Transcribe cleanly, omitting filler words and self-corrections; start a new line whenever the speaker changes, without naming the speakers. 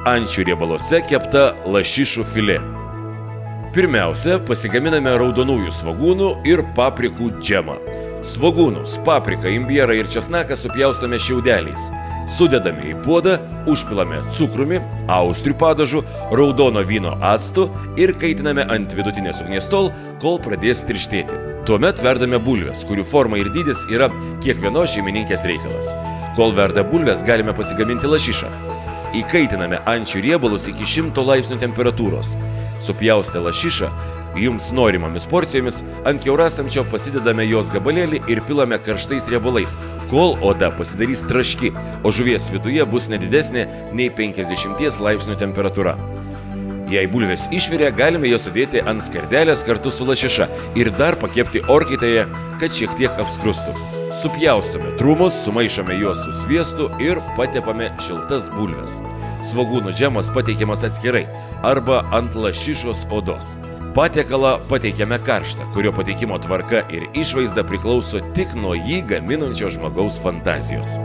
ančių riebaluose kepta lašišų filė. Pirmiausia, pasigaminame raudonųjų svogūnų ir paprikų džemą. Svogūnus, papriką, imbierą ir česnaką supjaustome šiaudeliais. Sudedame į puodą, užpilame cukrumi, austrių padažu, raudono vyno actu ir kaitiname ant vidutinės ugnies tol, kol pradės tirštėti. Tuomet verdame bulves, kurių forma ir dydis yra kiekvienos šeimininkės reikalas. Kol verda bulves, galime pasigaminti lašišą. Įkaitiname ančių riebalus iki 100 laipsnių temperatūros. Supjaustę lašišą, jums norimomis porcijomis, ant kiaurasamčio pasidedame jos gabalėlį ir pilame karštais riebalais, kol oda pasidarys traški, o žuvies viduje bus nedidesnė nei 50 laipsnių temperatūra. Jei bulvės išvirė, galime jos sudėti ant skardelės kartu su lašiša ir dar pakepti orkaitėje, kad šiek tiek apskrustų. Supjaustome trumus, sumaišome juos su sviestu ir patepame šiltas bulves. Svogūnų džemas pateikiamas atskirai arba ant lašišos odos. Patiekalą pateikiame karštą, kurio pateikimo tvarka ir išvaizda priklauso tik nuo jį gaminančio žmogaus fantazijos.